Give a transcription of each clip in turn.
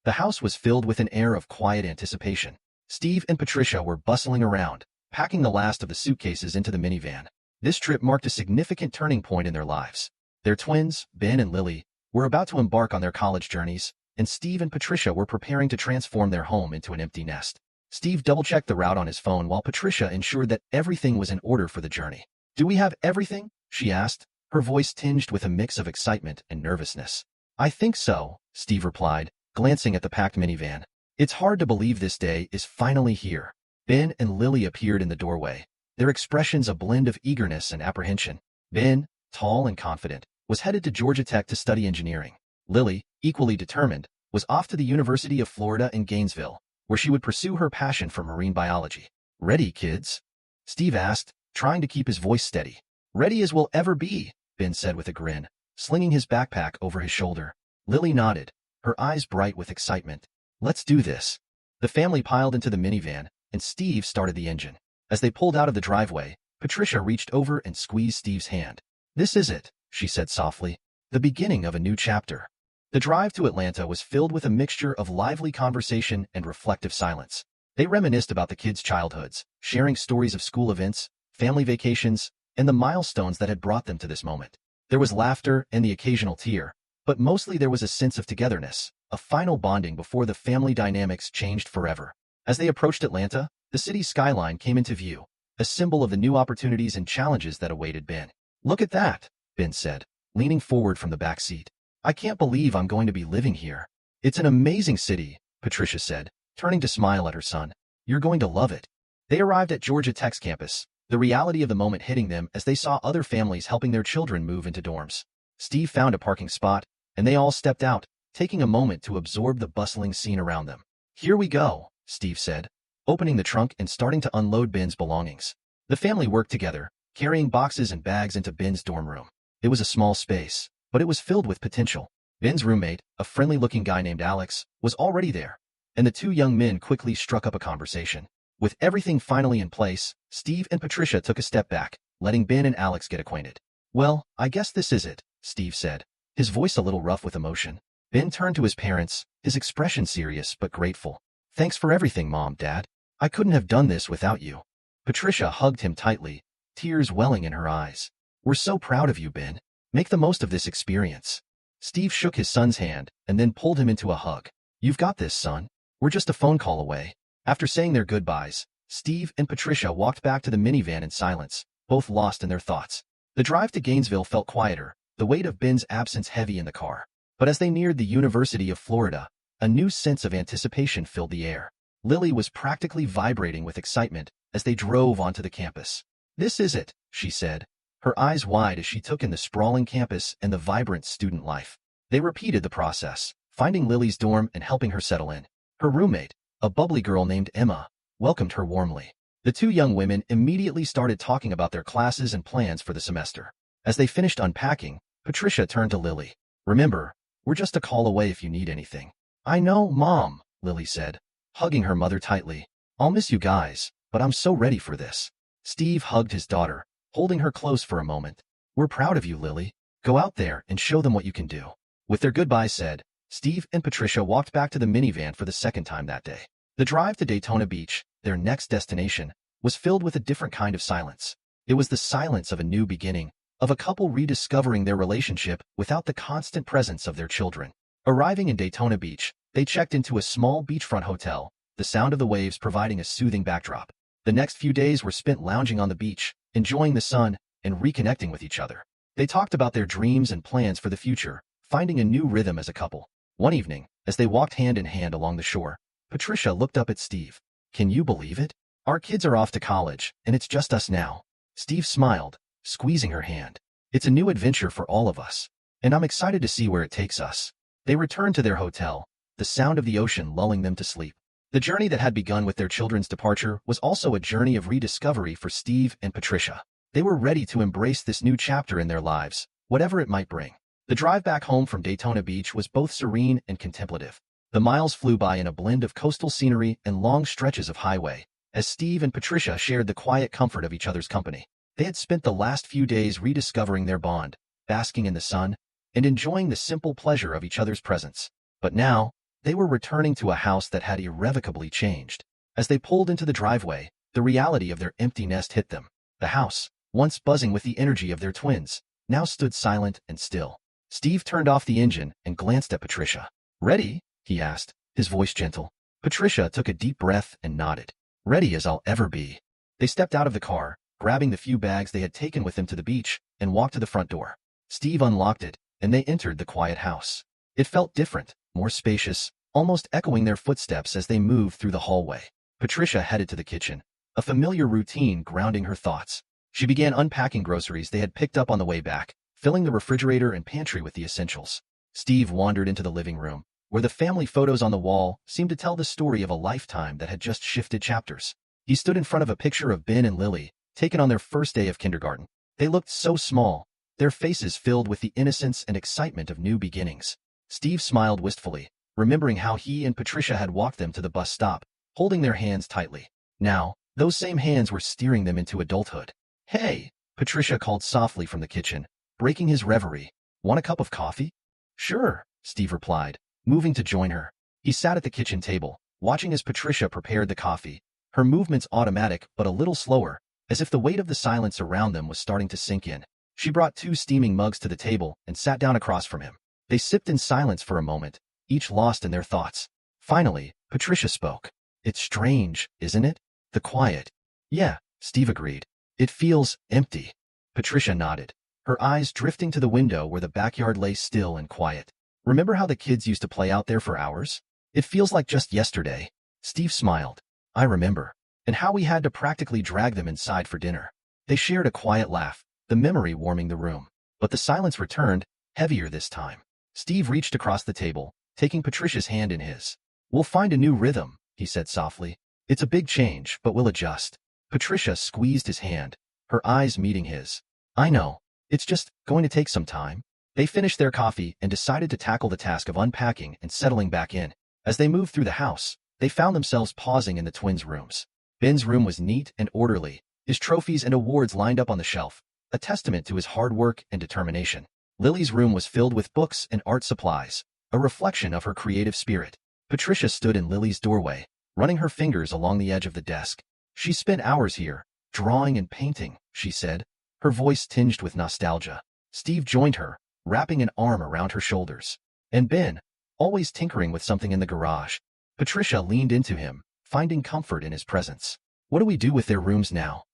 The house was filled with an air of quiet anticipation. Steve and Patricia were bustling around, packing the last of the suitcases into the minivan. This trip marked a significant turning point in their lives. Their twins, Ben and Lily, were about to embark on their college journeys, and Steve and Patricia were preparing to transform their home into an empty nest. Steve double-checked the route on his phone while Patricia ensured that everything was in order for the journey. "Do we have everything?" she asked, her voice tinged with a mix of excitement and nervousness. "I think so," Steve replied, glancing at the packed minivan. "It's hard to believe this day is finally here." Ben and Lily appeared in the doorway, their expressions a blend of eagerness and apprehension. Ben, tall and confident, was headed to Georgia Tech to study engineering. Lily, equally determined, was off to the University of Florida in Gainesville, where she would pursue her passion for marine biology. "Ready, kids?" Steve asked, trying to keep his voice steady. "Ready as we'll ever be," Ben said with a grin, slinging his backpack over his shoulder. Lily nodded, her eyes bright with excitement. "Let's do this." The family piled into the minivan, and Steve started the engine. As they pulled out of the driveway, Patricia reached over and squeezed Steve's hand. "This is it," she said softly, "the beginning of a new chapter." The drive to Atlanta was filled with a mixture of lively conversation and reflective silence. They reminisced about the kids' childhoods, sharing stories of school events, family vacations, and the milestones that had brought them to this moment. There was laughter and the occasional tear, but mostly there was a sense of togetherness, a final bonding before the family dynamics changed forever. As they approached Atlanta, the city's skyline came into view, a symbol of the new opportunities and challenges that awaited Ben. "Look at that," Ben said, leaning forward from the back seat. "I can't believe I'm going to be living here." "It's an amazing city," Patricia said, turning to smile at her son. "You're going to love it." They arrived at Georgia Tech's campus, the reality of the moment hitting them as they saw other families helping their children move into dorms. Steve found a parking spot, and they all stepped out, taking a moment to absorb the bustling scene around them. "Here we go," Steve said, opening the trunk and starting to unload Ben's belongings. The family worked together, carrying boxes and bags into Ben's dorm room. It was a small space, but it was filled with potential. Ben's roommate, a friendly-looking guy named Alex, was already there, and the two young men quickly struck up a conversation. With everything finally in place, Steve and Patricia took a step back, letting Ben and Alex get acquainted. "Well, I guess this is it," Steve said, his voice a little rough with emotion. Ben turned to his parents, his expression serious but grateful. "Thanks for everything, Mom, Dad. I couldn't have done this without you." Patricia hugged him tightly, tears welling in her eyes. "We're so proud of you, Ben. Make the most of this experience." Steve shook his son's hand and then pulled him into a hug. "You've got this, son. We're just a phone call away." After saying their goodbyes, Steve and Patricia walked back to the minivan in silence, both lost in their thoughts. The drive to Gainesville felt quieter, the weight of Ben's absence heavy in the car. But as they neared the University of Florida, a new sense of anticipation filled the air. Lily was practically vibrating with excitement as they drove onto the campus. "This is it," she said, her eyes wide as she took in the sprawling campus and the vibrant student life. They repeated the process, finding Lily's dorm and helping her settle in. Her roommate, a bubbly girl named Emma, welcomed her warmly. The two young women immediately started talking about their classes and plans for the semester. As they finished unpacking, Patricia turned to Lily. "Remember, we're just a call away if you need anything." "I know, Mom," Lily said, hugging her mother tightly. "I'll miss you guys, but I'm so ready for this." Steve hugged his daughter, holding her close for a moment. "We're proud of you, Lily. Go out there and show them what you can do." With their goodbyes said, Steve and Patricia walked back to the minivan for the second time that day. The drive to Daytona Beach, their next destination, was filled with a different kind of silence. It was the silence of a new beginning, of a couple rediscovering their relationship without the constant presence of their children. Arriving in Daytona Beach, they checked into a small beachfront hotel, the sound of the waves providing a soothing backdrop. The next few days were spent lounging on the beach, enjoying the sun, and reconnecting with each other. They talked about their dreams and plans for the future, finding a new rhythm as a couple. One evening, as they walked hand in hand along the shore, Patricia looked up at Steve. "Can you believe it? Our kids are off to college, and it's just us now." Steve smiled, squeezing her hand. "It's a new adventure for all of us, and I'm excited to see where it takes us." They returned to their hotel, the sound of the ocean lulling them to sleep. The journey that had begun with their children's departure was also a journey of rediscovery for Steve and Patricia. They were ready to embrace this new chapter in their lives, whatever it might bring. The drive back home from Daytona Beach was both serene and contemplative. The miles flew by in a blend of coastal scenery and long stretches of highway, as Steve and Patricia shared the quiet comfort of each other's company. They had spent the last few days rediscovering their bond, basking in the sun, and enjoying the simple pleasure of each other's presence. But now, They were returning to a house that had irrevocably changed. As they pulled into the driveway, the reality of their empty nest hit them. The house, once buzzing with the energy of their twins, now stood silent and still. Steve turned off the engine and glanced at Patricia. "Ready?" he asked, his voice gentle. Patricia took a deep breath and nodded. "Ready as I'll ever be." They stepped out of the car, grabbing the few bags they had taken with them to the beach, and walked to the front door. Steve unlocked it, and they entered the quiet house. It felt different, more spacious, almost echoing their footsteps as they moved through the hallway. Patricia headed to the kitchen, a familiar routine grounding her thoughts. She began unpacking groceries they had picked up on the way back, filling the refrigerator and pantry with the essentials. Steve wandered into the living room, where the family photos on the wall seemed to tell the story of a lifetime that had just shifted chapters. He stood in front of a picture of Ben and Lily, taken on their first day of kindergarten. They looked so small, their faces filled with the innocence and excitement of new beginnings. Steve smiled wistfully, remembering how he and Patricia had walked them to the bus stop, holding their hands tightly. Now, those same hands were steering them into adulthood. "Hey," Patricia called softly from the kitchen, breaking his reverie. "Want a cup of coffee?" "Sure," Steve replied, moving to join her. He sat at the kitchen table, watching as Patricia prepared the coffee, her movements automatic but a little slower, as if the weight of the silence around them was starting to sink in. She brought 2 steaming mugs to the table and sat down across from him. They sipped in silence for a moment, each lost in their thoughts. Finally, Patricia spoke. "It's strange, isn't it? The quiet." "Yeah," Steve agreed. "It feels empty." Patricia nodded, her eyes drifting to the window where the backyard lay still and quiet. "Remember how the kids used to play out there for hours? It feels like just yesterday." Steve smiled. "I remember. And how we had to practically drag them inside for dinner." They shared a quiet laugh, the memory warming the room. But the silence returned, heavier this time. Steve reached across the table, taking Patricia's hand in his. "We'll find a new rhythm," he said softly. "It's a big change, but we'll adjust." Patricia squeezed his hand, her eyes meeting his. "I know. It's just going to take some time." They finished their coffee and decided to tackle the task of unpacking and settling back in. As they moved through the house, they found themselves pausing in the twins' rooms. Ben's room was neat and orderly, his trophies and awards lined up on the shelf, a testament to his hard work and determination. Lily's room was filled with books and art supplies, a reflection of her creative spirit. Patricia stood in Lily's doorway, running her fingers along the edge of the desk. "She spent hours here, drawing and painting," she said, her voice tinged with nostalgia. Steve joined her, wrapping an arm around her shoulders. "And Ben, always tinkering with something in the garage." Patricia leaned into him, finding comfort in his presence. "What do we do with their rooms now?"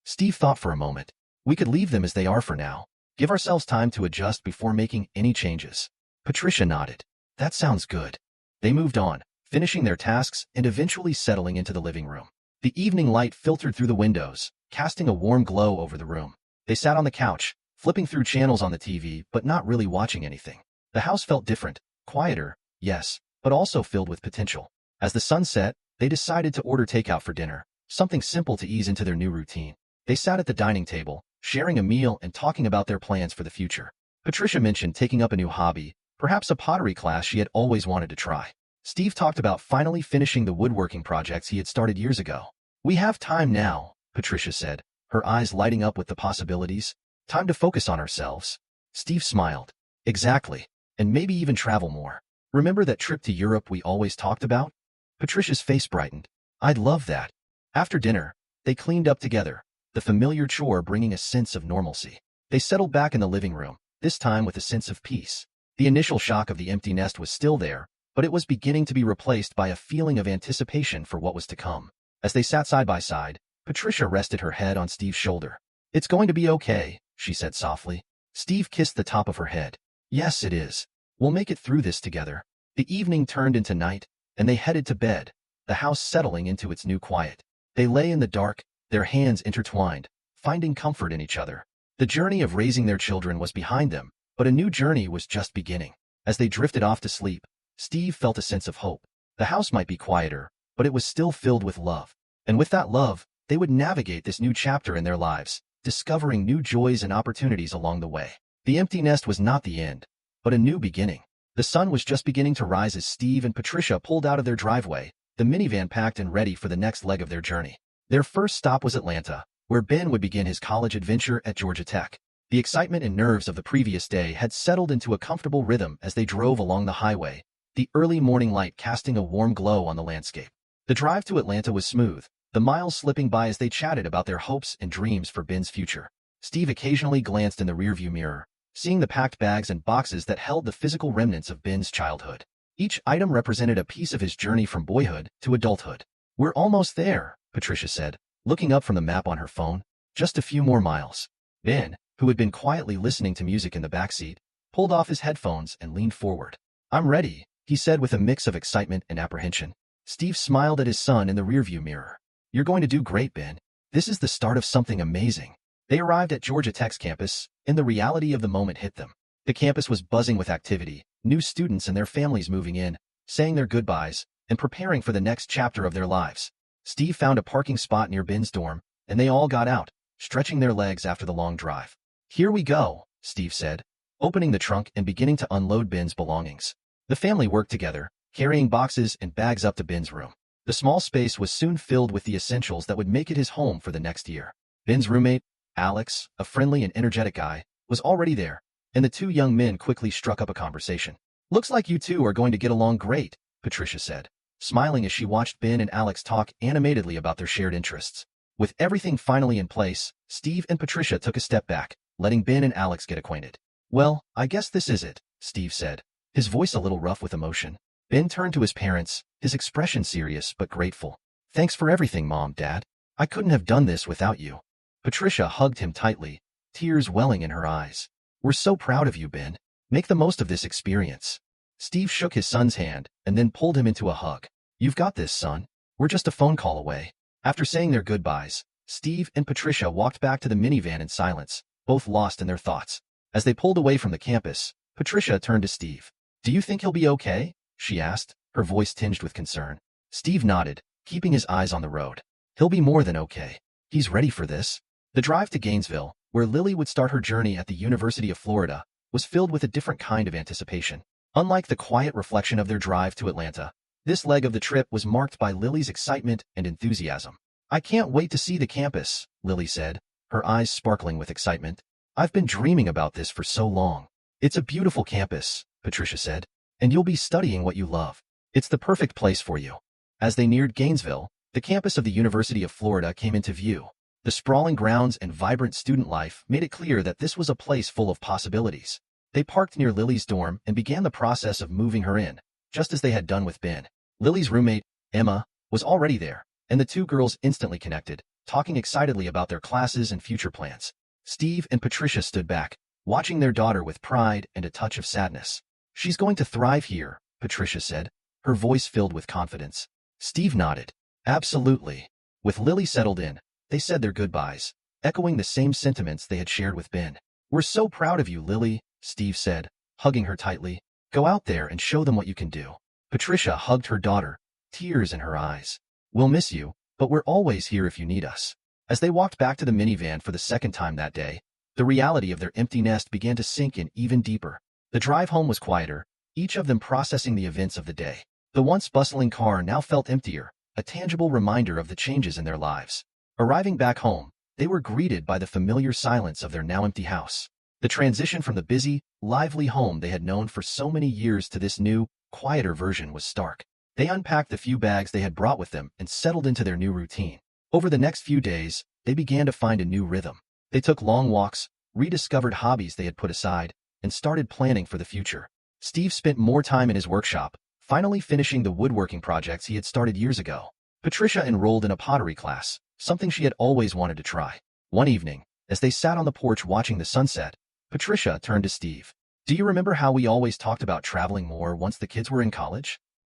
Steve thought for a moment. "We could leave them as they are for now. Give ourselves time to adjust before making any changes." Patricia nodded. "That sounds good." They moved on, finishing their tasks and eventually settling into the living room. The evening light filtered through the windows, casting a warm glow over the room. They sat on the couch, flipping through channels on the TV but not really watching anything. The house felt different, quieter, yes, but also filled with potential. As the sun set, they decided to order takeout for dinner, something simple to ease into their new routine. They sat at the dining table, sharing a meal and talking about their plans for the future. Patricia mentioned taking up a new hobby, perhaps a pottery class she had always wanted to try. Steve talked about finally finishing the woodworking projects he had started years ago. "We have time now," Patricia said, her eyes lighting up with the possibilities. "Time to focus on ourselves." Steve smiled. "Exactly. And maybe even travel more. Remember that trip to Europe we always talked about?" Patricia's face brightened. "I'd love that." After dinner, they cleaned up together, the familiar chore bringing a sense of normalcy. They settled back in the living room, this time with a sense of peace. The initial shock of the empty nest was still there, but it was beginning to be replaced by a feeling of anticipation for what was to come. As they sat side by side, Patricia rested her head on Steve's shoulder. "It's going to be okay," she said softly. Steve kissed the top of her head. "Yes, it is. We'll make it through this together." The evening turned into night, and they headed to bed, the house settling into its new quiet. They lay in the dark, their hands intertwined, finding comfort in each other. The journey of raising their children was behind them, but a new journey was just beginning. As they drifted off to sleep, Steve felt a sense of hope. The house might be quieter, but it was still filled with love. And with that love, they would navigate this new chapter in their lives, discovering new joys and opportunities along the way. The empty nest was not the end, but a new beginning. The sun was just beginning to rise as Steve and Patricia pulled out of their driveway, the minivan packed and ready for the next leg of their journey. Their first stop was Atlanta, where Ben would begin his college adventure at Georgia Tech. The excitement and nerves of the previous day had settled into a comfortable rhythm as they drove along the highway, the early morning light casting a warm glow on the landscape. The drive to Atlanta was smooth, the miles slipping by as they chatted about their hopes and dreams for Ben's future. Steve occasionally glanced in the rearview mirror, seeing the packed bags and boxes that held the physical remnants of Ben's childhood. Each item represented a piece of his journey from boyhood to adulthood. "We're almost there," Patricia said, looking up from the map on her phone. "Just a few more miles." Ben, who had been quietly listening to music in the backseat, pulled off his headphones and leaned forward. "I'm ready," he said with a mix of excitement and apprehension. Steve smiled at his son in the rearview mirror. "You're going to do great, Ben. This is the start of something amazing." They arrived at Georgia Tech's campus, and the reality of the moment hit them. The campus was buzzing with activity, new students and their families moving in, saying their goodbyes, and preparing for the next chapter of their lives. Steve found a parking spot near Ben's dorm, and they all got out, stretching their legs after the long drive. "Here we go," Steve said, opening the trunk and beginning to unload Ben's belongings. The family worked together, carrying boxes and bags up to Ben's room. The small space was soon filled with the essentials that would make it his home for the next year. Ben's roommate, Alex, a friendly and energetic guy, was already there, and the two young men quickly struck up a conversation. "Looks like you two are going to get along great," Patricia said, smiling as she watched Ben and Alex talk animatedly about their shared interests. With everything finally in place, Steve and Patricia took a step back, letting Ben and Alex get acquainted. "Well, I guess this is it," Steve said, his voice a little rough with emotion. Ben turned to his parents, his expression serious but grateful. "Thanks for everything, Mom, Dad. I couldn't have done this without you." Patricia hugged him tightly, tears welling in her eyes. "We're so proud of you, Ben. Make the most of this experience." Steve shook his son's hand and then pulled him into a hug. "You've got this, son. We're just a phone call away." After saying their goodbyes, Steve and Patricia walked back to the minivan in silence, both lost in their thoughts. As they pulled away from the campus, Patricia turned to Steve. "Do you think he'll be okay?" she asked, her voice tinged with concern. Steve nodded, keeping his eyes on the road. "He'll be more than okay. He's ready for this." The drive to Gainesville, where Lily would start her journey at the University of Florida, was filled with a different kind of anticipation. Unlike the quiet reflection of their drive to Atlanta, this leg of the trip was marked by Lily's excitement and enthusiasm. "I can't wait to see the campus," Lily said, her eyes sparkling with excitement. "I've been dreaming about this for so long." "It's a beautiful campus," Patricia said, "and you'll be studying what you love. It's the perfect place for you." As they neared Gainesville, the campus of the University of Florida came into view. The sprawling grounds and vibrant student life made it clear that this was a place full of possibilities. They parked near Lily's dorm and began the process of moving her in, just as they had done with Ben. Lily's roommate, Emma, was already there, and the two girls instantly connected, talking excitedly about their classes and future plans. Steve and Patricia stood back, watching their daughter with pride and a touch of sadness. "She's going to thrive here," Patricia said, her voice filled with confidence. Steve nodded. "Absolutely." With Lily settled in, they said their goodbyes, echoing the same sentiments they had shared with Ben. "We're so proud of you, Lily," Steve said, hugging her tightly. "Go out there and show them what you can do." Patricia hugged her daughter, tears in her eyes. "We'll miss you, but we're always here if you need us." As they walked back to the minivan for the second time that day, the reality of their empty nest began to sink in even deeper. The drive home was quieter, each of them processing the events of the day. The once bustling car now felt emptier, a tangible reminder of the changes in their lives. Arriving back home, they were greeted by the familiar silence of their now empty house. The transition from the busy, lively home they had known for so many years to this new, quieter version was stark. They unpacked the few bags they had brought with them and settled into their new routine. Over the next few days, they began to find a new rhythm. They took long walks, rediscovered hobbies they had put aside, and started planning for the future. Steve spent more time in his workshop, finally finishing the woodworking projects he had started years ago. Patricia enrolled in a pottery class, something she had always wanted to try. One evening, as they sat on the porch watching the sunset, Patricia turned to Steve. "Do you remember how we always talked about traveling more once the kids were in college?"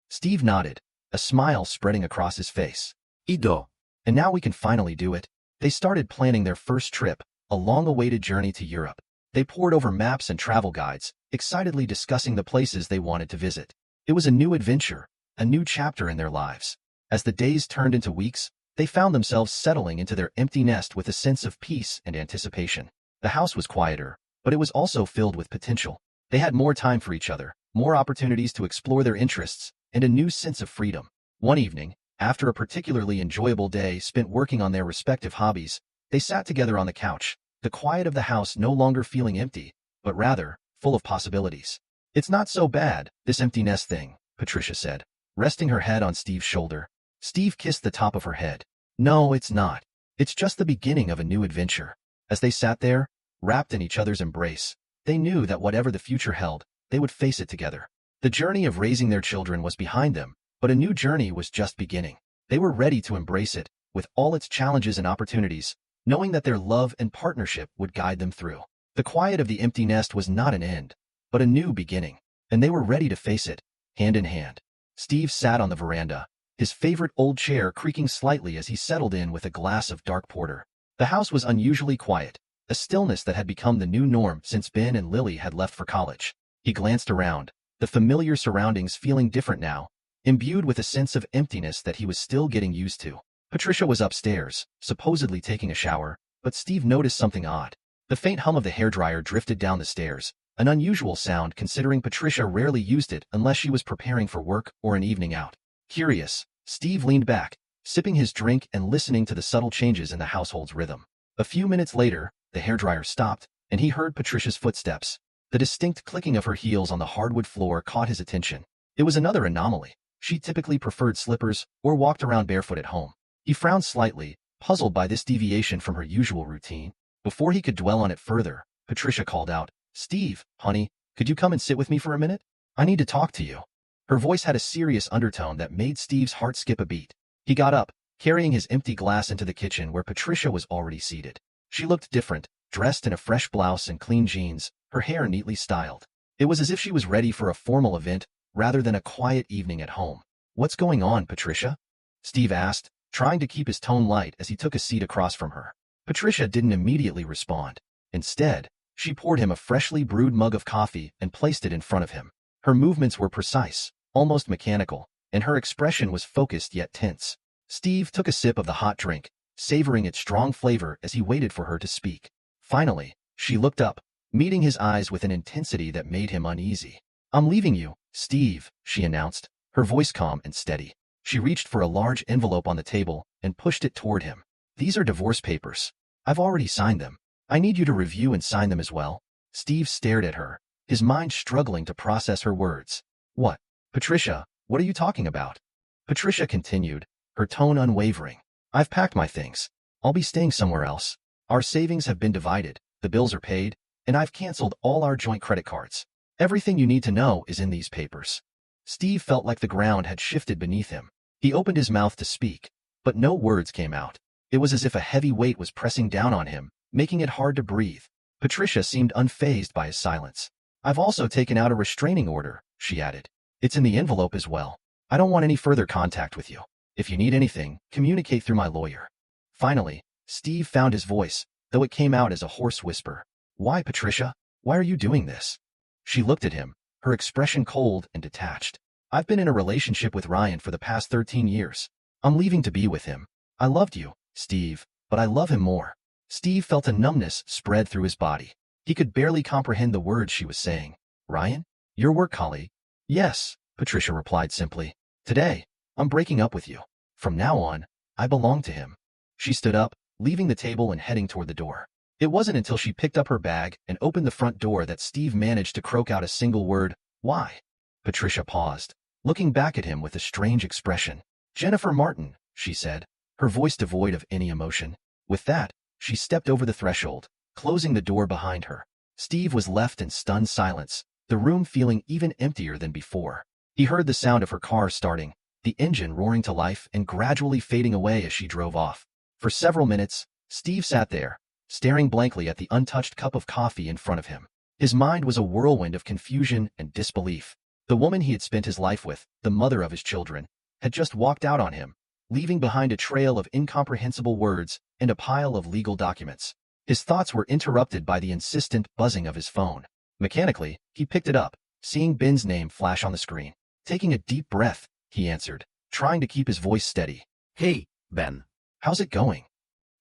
Steve nodded, a smile spreading across his face. "Ido. And now we can finally do it." They started planning their first trip, a long-awaited journey to Europe. They pored over maps and travel guides, excitedly discussing the places they wanted to visit. It was a new adventure, a new chapter in their lives. As the days turned into weeks, they found themselves settling into their empty nest with a sense of peace and anticipation. The house was quieter, but it was also filled with potential. They had more time for each other, more opportunities to explore their interests, and a new sense of freedom. One evening, after a particularly enjoyable day spent working on their respective hobbies, they sat together on the couch, the quiet of the house no longer feeling empty, but rather, full of possibilities. "It's not so bad, this empty nest thing," Patricia said, resting her head on Steve's shoulder. Steve kissed the top of her head. No, it's not. It's just the beginning of a new adventure. As they sat there, wrapped in each other's embrace, they knew that whatever the future held, they would face it together. The journey of raising their children was behind them, but a new journey was just beginning. They were ready to embrace it, with all its challenges and opportunities, knowing that their love and partnership would guide them through. The quiet of the empty nest was not an end, but a new beginning, and they were ready to face it, hand in hand. Steve sat on the veranda, his favorite old chair creaking slightly as he settled in with a glass of dark porter. The house was unusually quiet, a stillness that had become the new norm since Ben and Lily had left for college. He glanced around, the familiar surroundings feeling different now, imbued with a sense of emptiness that he was still getting used to. Patricia was upstairs, supposedly taking a shower, but Steve noticed something odd. The faint hum of the hairdryer drifted down the stairs, an unusual sound considering Patricia rarely used it unless she was preparing for work or an evening out. Curious, Steve leaned back, sipping his drink and listening to the subtle changes in the household's rhythm. A few minutes later, the hairdryer stopped, and he heard Patricia's footsteps. The distinct clicking of her heels on the hardwood floor caught his attention. It was another anomaly. She typically preferred slippers or walked around barefoot at home. He frowned slightly, puzzled by this deviation from her usual routine. Before he could dwell on it further, Patricia called out, "Steve, honey, could you come and sit with me for a minute? I need to talk to you." Her voice had a serious undertone that made Steve's heart skip a beat. He got up, carrying his empty glass into the kitchen where Patricia was already seated. She looked different, dressed in a fresh blouse and clean jeans, her hair neatly styled. It was as if she was ready for a formal event rather than a quiet evening at home. "What's going on, Patricia?" Steve asked, trying to keep his tone light as he took a seat across from her. Patricia didn't immediately respond. Instead, she poured him a freshly brewed mug of coffee and placed it in front of him. Her movements were precise, almost mechanical, and her expression was focused yet tense. Steve took a sip of the hot drink, savoring its strong flavor as he waited for her to speak. Finally, she looked up, meeting his eyes with an intensity that made him uneasy. "I'm leaving you, Steve," she announced, her voice calm and steady. She reached for a large envelope on the table and pushed it toward him. "These are divorce papers. I've already signed them. I need you to review and sign them as well." Steve stared at her, his mind struggling to process her words. "What? Patricia, what are you talking about?" Patricia continued, her tone unwavering. "I've packed my things. I'll be staying somewhere else. Our savings have been divided, the bills are paid, and I've canceled all our joint credit cards. Everything you need to know is in these papers." Steve felt like the ground had shifted beneath him. He opened his mouth to speak, but no words came out. It was as if a heavy weight was pressing down on him, making it hard to breathe. Patricia seemed unfazed by his silence. "I've also taken out a restraining order," she added. "It's in the envelope as well. I don't want any further contact with you. If you need anything, communicate through my lawyer." Finally, Steve found his voice, though it came out as a hoarse whisper. "Why, Patricia? Why are you doing this?" She looked at him, her expression cold and detached. "I've been in a relationship with Ryan for the past 13 years. I'm leaving to be with him. I loved you, Steve, but I love him more." Steve felt a numbness spread through his body. He could barely comprehend the words she was saying. "Ryan? Your work colleague?" "Yes," Patricia replied simply. "Today, I'm breaking up with you. From now on, I belong to him." She stood up, leaving the table and heading toward the door. It wasn't until she picked up her bag and opened the front door that Steve managed to croak out a single word, "Why?" Patricia paused, looking back at him with a strange expression. "Jennifer Martin," she said, her voice devoid of any emotion. With that, she stepped over the threshold, closing the door behind her. Steve was left in stunned silence, the room feeling even emptier than before. He heard the sound of her car starting, the engine roaring to life and gradually fading away as she drove off. For several minutes, Steve sat there, staring blankly at the untouched cup of coffee in front of him. His mind was a whirlwind of confusion and disbelief. The woman he had spent his life with, the mother of his children, had just walked out on him, leaving behind a trail of incomprehensible words and a pile of legal documents. His thoughts were interrupted by the insistent buzzing of his phone. Mechanically, he picked it up, seeing Ben's name flash on the screen. Taking a deep breath, he answered, trying to keep his voice steady. "Hey, Ben. How's it going?"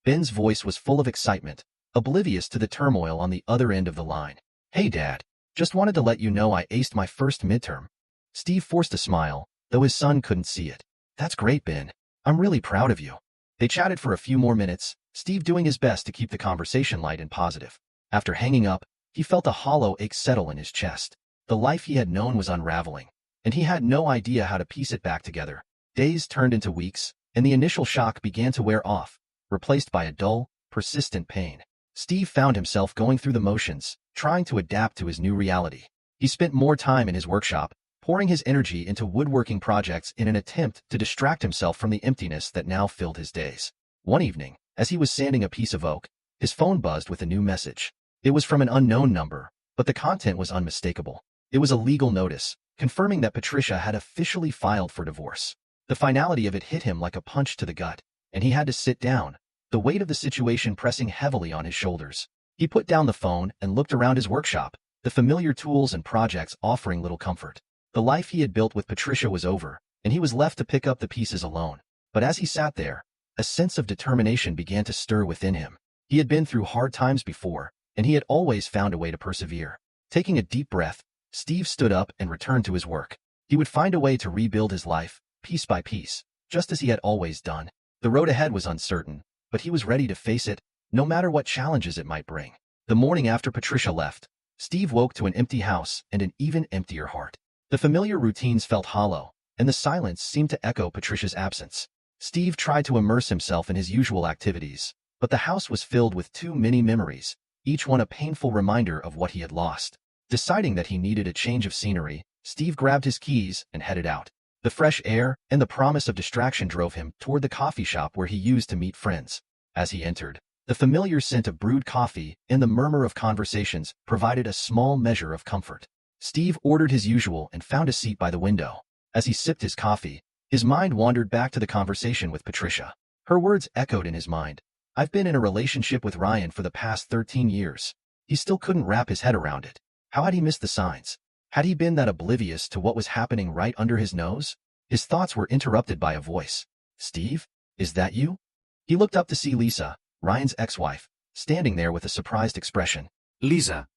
Ben's voice was full of excitement, oblivious to the turmoil on the other end of the line. "Hey, Dad. Just wanted to let you know I aced my first midterm." Steve forced a smile, though his son couldn't see it. "That's great, Ben. I'm really proud of you." They chatted for a few more minutes, Steve doing his best to keep the conversation light and positive. After hanging up, he felt a hollow ache settle in his chest. The life he had known was unraveling. and he had no idea how to piece it back together. Days turned into weeks, and the initial shock began to wear off, replaced by a dull, persistent pain. Steve found himself going through the motions, trying to adapt to his new reality. He spent more time in his workshop, pouring his energy into woodworking projects in an attempt to distract himself from the emptiness that now filled his days. One evening, as he was sanding a piece of oak, his phone buzzed with a new message. It was from an unknown number, but the content was unmistakable. It was a legal notice, confirming that Patricia had officially filed for divorce. The finality of it hit him like a punch to the gut, and he had to sit down, the weight of the situation pressing heavily on his shoulders. He put down the phone and looked around his workshop, the familiar tools and projects offering little comfort. The life he had built with Patricia was over, and he was left to pick up the pieces alone. But as he sat there, a sense of determination began to stir within him. He had been through hard times before, and he had always found a way to persevere. Taking a deep breath, Steve stood up and returned to his work. He would find a way to rebuild his life, piece by piece, just as he had always done. The road ahead was uncertain, but he was ready to face it, no matter what challenges it might bring. The morning after Patricia left, Steve woke to an empty house and an even emptier heart. The familiar routines felt hollow, and the silence seemed to echo Patricia's absence. Steve tried to immerse himself in his usual activities, but the house was filled with too many memories, each one a painful reminder of what he had lost. Deciding that he needed a change of scenery, Steve grabbed his keys and headed out. The fresh air and the promise of distraction drove him toward the coffee shop where he used to meet friends. As he entered, the familiar scent of brewed coffee and the murmur of conversations provided a small measure of comfort. Steve ordered his usual and found a seat by the window. As he sipped his coffee, his mind wandered back to the conversation with Patricia. Her words echoed in his mind. "I've been in a relationship with Ryan for the past 13 years. He still couldn't wrap his head around it. How had he missed the signs? Had he been that oblivious to what was happening right under his nose? His thoughts were interrupted by a voice. "Steve, is that you?" He looked up to see Lisa, Ryan's ex-wife, standing there with a surprised expression. Lisa,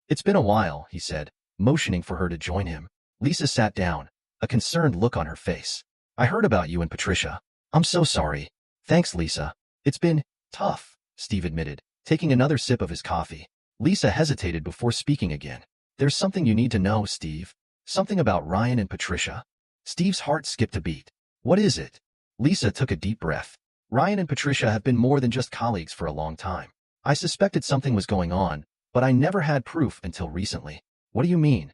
"It's been a while," he said, motioning for her to join him. Lisa sat down, a concerned look on her face. "I heard about you and Patricia. I'm so sorry." "Thanks, Lisa. It's been tough," Steve admitted, taking another sip of his coffee. Lisa hesitated before speaking again. "There's something you need to know, Steve. Something about Ryan and Patricia." Steve's heart skipped a beat. "What is it?" Lisa took a deep breath. "Ryan and Patricia have been more than just colleagues for a long time. I suspected something was going on, but I never had proof until recently." "What do you mean?"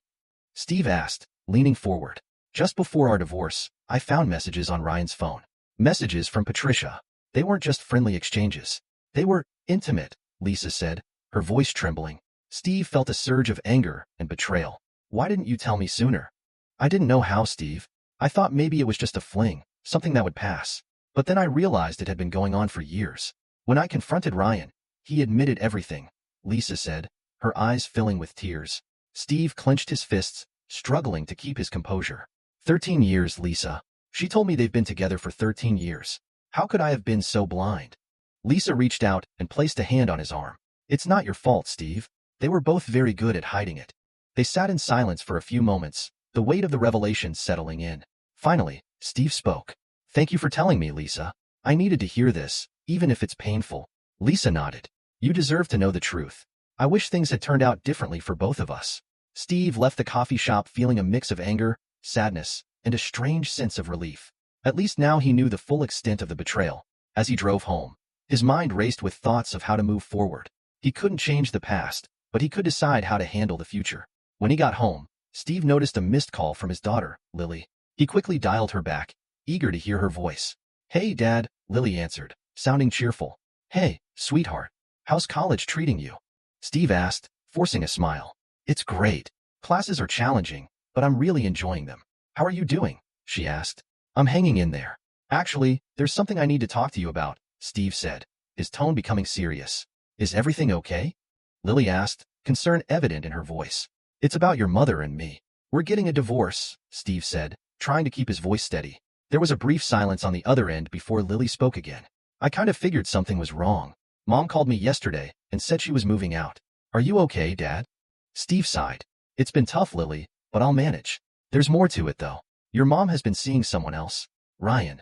Steve asked, leaning forward. "Just before our divorce, I found messages on Ryan's phone. Messages from Patricia. They weren't just friendly exchanges. They were intimate," Lisa said, her voice trembling. Steve felt a surge of anger and betrayal. "Why didn't you tell me sooner?" "I didn't know how, Steve. I thought maybe it was just a fling, something that would pass. But then I realized it had been going on for years. When I confronted Ryan, he admitted everything," Lisa said, her eyes filling with tears. Steve clenched his fists, struggling to keep his composure. 13 years, Lisa. She told me they've been together for 13 years. How could I have been so blind?" Lisa reached out and placed a hand on his arm. "It's not your fault, Steve. They were both very good at hiding it." They sat in silence for a few moments, the weight of the revelation settling in. Finally, Steve spoke. "Thank you for telling me, Lisa. I needed to hear this, even if it's painful." Lisa nodded. "You deserve to know the truth. I wish things had turned out differently for both of us." Steve left the coffee shop feeling a mix of anger, sadness, and a strange sense of relief. At least now he knew the full extent of the betrayal. As he drove home, his mind raced with thoughts of how to move forward. He couldn't change the past, but he could decide how to handle the future. When he got home, Steve noticed a missed call from his daughter, Lily. He quickly dialed her back, eager to hear her voice. "Hey, Dad," Lily answered, sounding cheerful. "Hey, sweetheart. How's college treating you?" Steve asked, forcing a smile. "It's great. Classes are challenging, but I'm really enjoying them." "How are you doing?" she asked. "I'm hanging in there. Actually, there's something I need to talk to you about," Steve said, his tone becoming serious. "Is everything okay?" Lily asked, concern evident in her voice. "It's about your mother and me. We're getting a divorce," Steve said, trying to keep his voice steady. There was a brief silence on the other end before Lily spoke again. "I kind of figured something was wrong. Mom called me yesterday and said she was moving out. Are you okay, Dad?" Steve sighed. "It's been tough, Lily, but I'll manage. There's more to it, though. Your mom has been seeing someone else. Ryan."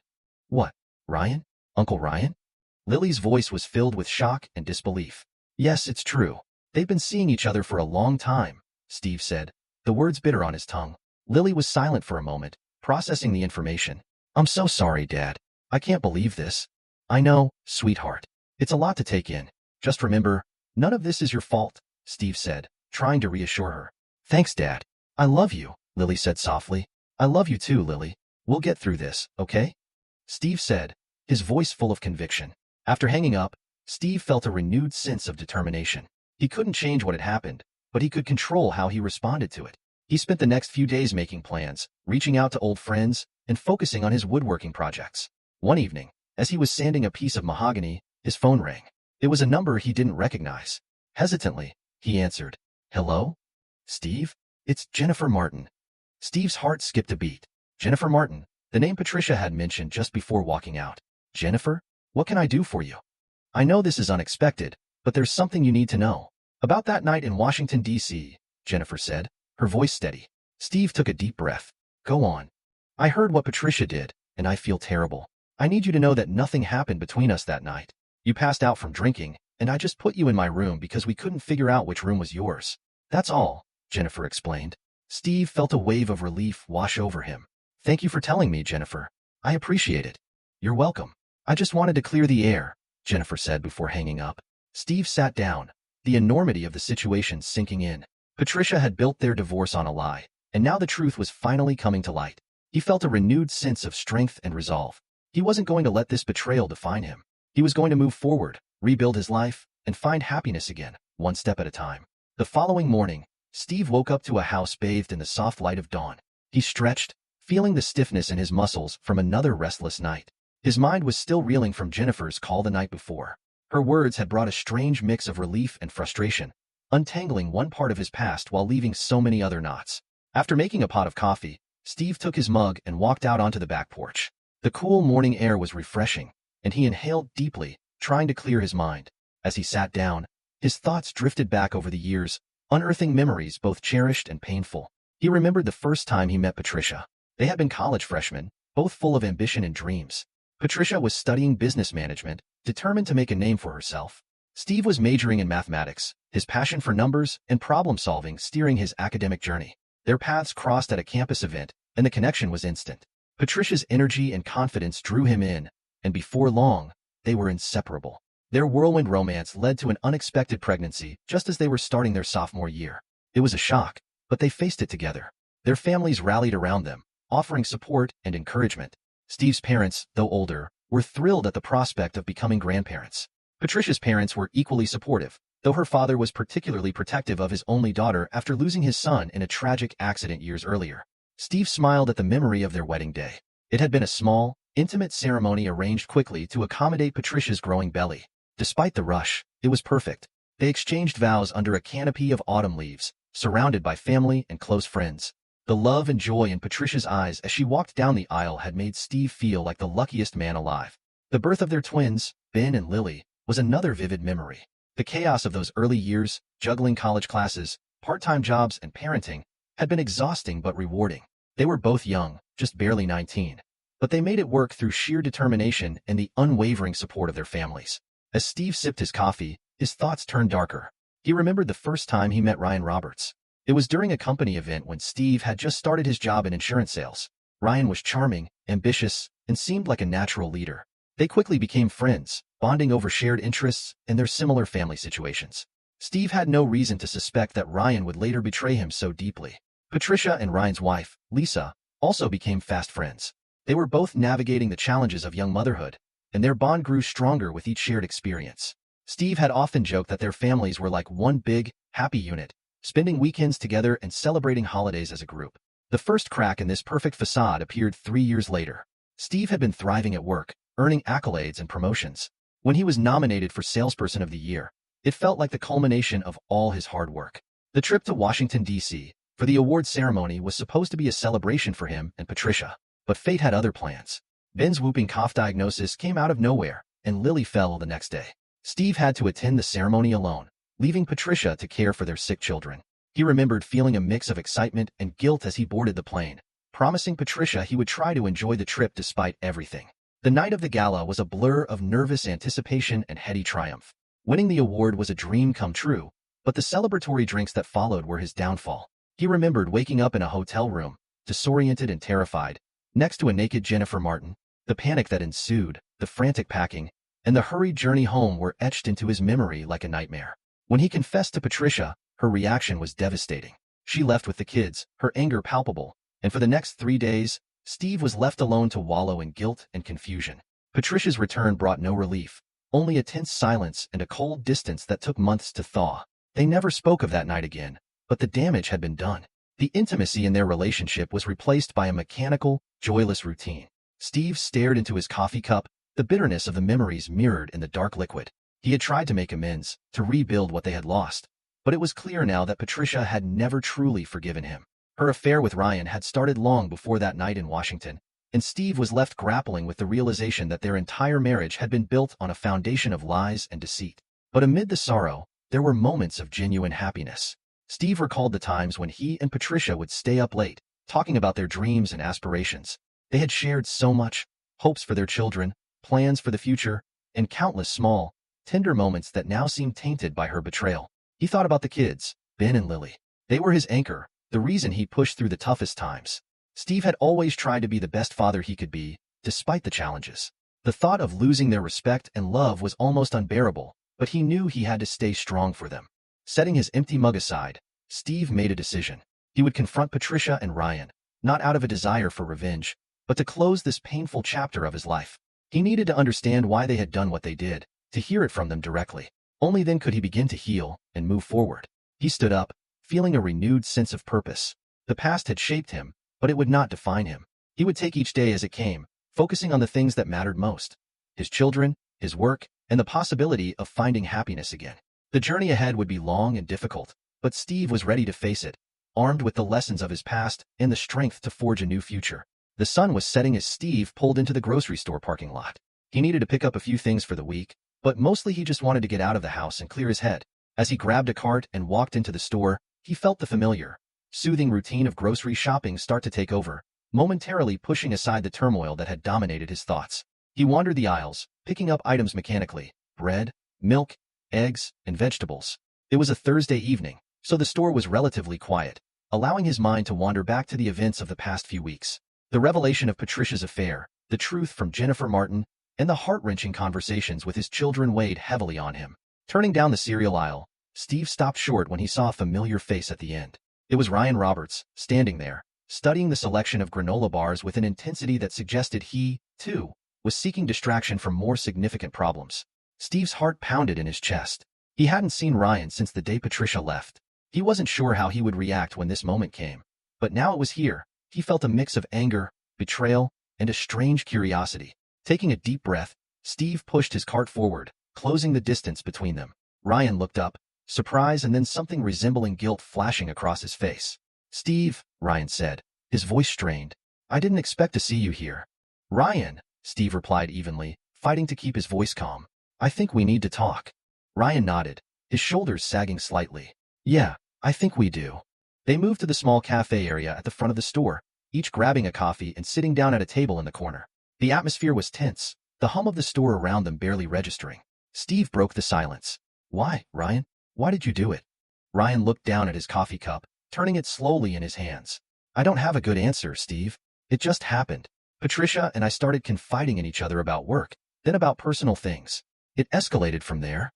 "What? Ryan? Uncle Ryan?" Lily's voice was filled with shock and disbelief. "Yes, it's true. They've been seeing each other for a long time," Steve said, the words bitter on his tongue. Lily was silent for a moment, processing the information. I'm so sorry, Dad. I can't believe this. I know, sweetheart. It's a lot to take in. Just remember, none of this is your fault, Steve said, trying to reassure her. Thanks, Dad. I love you, Lily said softly. I love you too, Lily. We'll get through this, okay? Steve said, his voice full of conviction. After hanging up, Steve felt a renewed sense of determination. He couldn't change what had happened, but he could control how he responded to it. He spent the next few days making plans, reaching out to old friends, and focusing on his woodworking projects. One evening, as he was sanding a piece of mahogany, his phone rang. It was a number he didn't recognize. Hesitantly, he answered. Hello? Steve? It's Jennifer Martin. Steve's heart skipped a beat. Jennifer Martin, the name Patricia had mentioned just before walking out. Jennifer? What can I do for you? I know this is unexpected, but there's something you need to know. About that night in Washington, D.C., Jennifer said, her voice steady. Steve took a deep breath. Go on. I heard what Patricia did, and I feel terrible. I need you to know that nothing happened between us that night. You passed out from drinking, and I just put you in my room because we couldn't figure out which room was yours. That's all, Jennifer explained. Steve felt a wave of relief wash over him. Thank you for telling me, Jennifer. I appreciate it. You're welcome. I just wanted to clear the air, Jennifer said before hanging up. Steve sat down, the enormity of the situation sinking in. Patricia had built their divorce on a lie, and now the truth was finally coming to light. He felt a renewed sense of strength and resolve. He wasn't going to let this betrayal define him. He was going to move forward, rebuild his life, and find happiness again, one step at a time. The following morning, Steve woke up to a house bathed in the soft light of dawn. He stretched, feeling the stiffness in his muscles from another restless night. His mind was still reeling from Jennifer's call the night before. Her words had brought a strange mix of relief and frustration, untangling one part of his past while leaving so many other knots. After making a pot of coffee, Steve took his mug and walked out onto the back porch. The cool morning air was refreshing, and he inhaled deeply, trying to clear his mind. As he sat down, his thoughts drifted back over the years, unearthing memories both cherished and painful. He remembered the first time he met Patricia. They had been college freshmen, both full of ambition and dreams. Patricia was studying business management, determined to make a name for herself. Steve was majoring in mathematics, his passion for numbers and problem-solving steering his academic journey. Their paths crossed at a campus event, and the connection was instant. Patricia's energy and confidence drew him in, and before long, they were inseparable. Their whirlwind romance led to an unexpected pregnancy just as they were starting their sophomore year. It was a shock, but they faced it together. Their families rallied around them, offering support and encouragement. Steve's parents, though older, were thrilled at the prospect of becoming grandparents. Patricia's parents were equally supportive, though her father was particularly protective of his only daughter after losing his son in a tragic accident years earlier. Steve smiled at the memory of their wedding day. It had been a small, intimate ceremony arranged quickly to accommodate Patricia's growing belly. Despite the rush, it was perfect. They exchanged vows under a canopy of autumn leaves, surrounded by family and close friends. The love and joy in Patricia's eyes as she walked down the aisle had made Steve feel like the luckiest man alive. The birth of their twins, Ben and Lily, was another vivid memory. The chaos of those early years, juggling college classes, part-time jobs, and parenting, had been exhausting but rewarding. They were both young, just barely 19. But they made it work through sheer determination and the unwavering support of their families. As Steve sipped his coffee, his thoughts turned darker. He remembered the first time he met Ryan Roberts. It was during a company event when Steve had just started his job in insurance sales. Ryan was charming, ambitious, and seemed like a natural leader. They quickly became friends, bonding over shared interests and their similar family situations. Steve had no reason to suspect that Ryan would later betray him so deeply. Patricia and Ryan's wife, Lisa, also became fast friends. They were both navigating the challenges of young motherhood, and their bond grew stronger with each shared experience. Steve had often joked that their families were like one big, happy unit, spending weekends together and celebrating holidays as a group. The first crack in this perfect facade appeared 3 years later. Steve had been thriving at work, earning accolades and promotions. When he was nominated for Salesperson of the Year, it felt like the culmination of all his hard work. The trip to Washington, D.C., for the award ceremony was supposed to be a celebration for him and Patricia, but fate had other plans. Ben's whooping cough diagnosis came out of nowhere, and Lily fell the next day. Steve had to attend the ceremony alone, leaving Patricia to care for their sick children. He remembered feeling a mix of excitement and guilt as he boarded the plane, promising Patricia he would try to enjoy the trip despite everything. The night of the gala was a blur of nervous anticipation and heady triumph. Winning the award was a dream come true, but the celebratory drinks that followed were his downfall. He remembered waking up in a hotel room, disoriented and terrified, next to a naked Jennifer Martin. The panic that ensued, the frantic packing, and the hurried journey home were etched into his memory like a nightmare. When he confessed to Patricia, her reaction was devastating. She left with the kids, her anger palpable, and for the next 3 days, Steve was left alone to wallow in guilt and confusion. Patricia's return brought no relief, only a tense silence and a cold distance that took months to thaw. They never spoke of that night again, but the damage had been done. The intimacy in their relationship was replaced by a mechanical, joyless routine. Steve stared into his coffee cup, the bitterness of the memories mirrored in the dark liquid. He had tried to make amends, to rebuild what they had lost, but it was clear now that Patricia had never truly forgiven him. Her affair with Ryan had started long before that night in Washington, and Steve was left grappling with the realization that their entire marriage had been built on a foundation of lies and deceit. But amid the sorrow, there were moments of genuine happiness. Steve recalled the times when he and Patricia would stay up late, talking about their dreams and aspirations. They had shared so much, hopes for their children, plans for the future, and countless small, tender moments that now seemed tainted by her betrayal. He thought about the kids, Ben and Lily. They were his anchor, the reason he pushed through the toughest times. Steve had always tried to be the best father he could be, despite the challenges. The thought of losing their respect and love was almost unbearable, but he knew he had to stay strong for them. Setting his empty mug aside, Steve made a decision. He would confront Patricia and Ryan, not out of a desire for revenge, but to close this painful chapter of his life. He needed to understand why they had done what they did, to hear it from them directly. Only then could he begin to heal and move forward. He stood up, feeling a renewed sense of purpose. The past had shaped him, but it would not define him. He would take each day as it came, focusing on the things that mattered most: his children, his work, and the possibility of finding happiness again. The journey ahead would be long and difficult, but Steve was ready to face it, armed with the lessons of his past and the strength to forge a new future. The sun was setting as Steve pulled into the grocery store parking lot. He needed to pick up a few things for the week, but mostly he just wanted to get out of the house and clear his head. As he grabbed a cart and walked into the store, he felt the familiar, soothing routine of grocery shopping start to take over, momentarily pushing aside the turmoil that had dominated his thoughts. He wandered the aisles, picking up items mechanically: bread, milk, eggs, and vegetables. It was a Thursday evening, so the store was relatively quiet, allowing his mind to wander back to the events of the past few weeks. The revelation of Patricia's affair, the truth from Jennifer Martin, and the heart-wrenching conversations with his children weighed heavily on him. Turning down the cereal aisle, Steve stopped short when he saw a familiar face at the end. It was Ryan Roberts, standing there, studying the selection of granola bars with an intensity that suggested he, too, was seeking distraction from more significant problems. Steve's heart pounded in his chest. He hadn't seen Ryan since the day Patricia left. He wasn't sure how he would react when this moment came. But now it was here. He felt a mix of anger, betrayal, and a strange curiosity. Taking a deep breath, Steve pushed his cart forward, closing the distance between them. Ryan looked up, surprise and then something resembling guilt flashing across his face. "Steve," Ryan said, his voice strained, "I didn't expect to see you here." "Ryan," Steve replied evenly, fighting to keep his voice calm, "I think we need to talk." Ryan nodded, his shoulders sagging slightly. "Yeah, I think we do." They moved to the small cafe area at the front of the store, each grabbing a coffee and sitting down at a table in the corner. The atmosphere was tense, the hum of the store around them barely registering. Steve broke the silence. "Why, Ryan? Why did you do it?" Ryan looked down at his coffee cup, turning it slowly in his hands. "I don't have a good answer, Steve. It just happened. Patricia and I started confiding in each other about work, then about personal things. It escalated from there."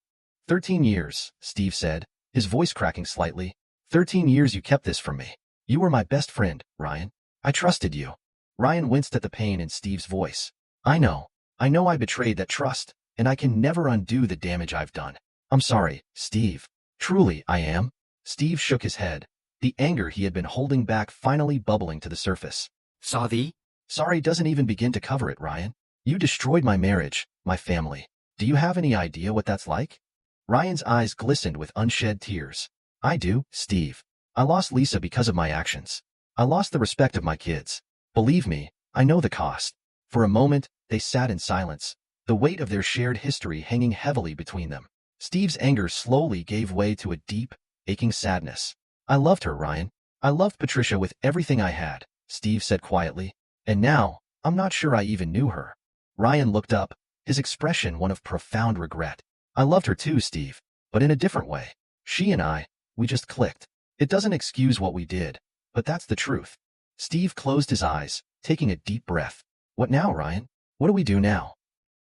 13 years, Steve said, his voice cracking slightly. 13 years you kept this from me. You were my best friend, Ryan. I trusted you." Ryan winced at the pain in Steve's voice. I know I betrayed that trust, and I can never undo the damage I've done. I'm sorry, Steve. Truly, I am." Steve shook his head, the anger he had been holding back finally bubbling to the surface. Sorry? "Sorry doesn't even begin to cover it, Ryan. You destroyed my marriage, my family. Do you have any idea what that's like?" Ryan's eyes glistened with unshed tears. "I do, Steve. I lost Lisa because of my actions. I lost the respect of my kids. Believe me, I know the cost." For a moment, they sat in silence, the weight of their shared history hanging heavily between them. Steve's anger slowly gave way to a deep, aching sadness. "I loved her, Ryan. I loved Patricia with everything I had," Steve said quietly. "And now, I'm not sure I even knew her." Ryan looked up, his expression one of profound regret. "I loved her too, Steve, but in a different way. She and I, we just clicked. It doesn't excuse what we did, but that's the truth." Steve closed his eyes, taking a deep breath. What now, Ryan? What do we do now?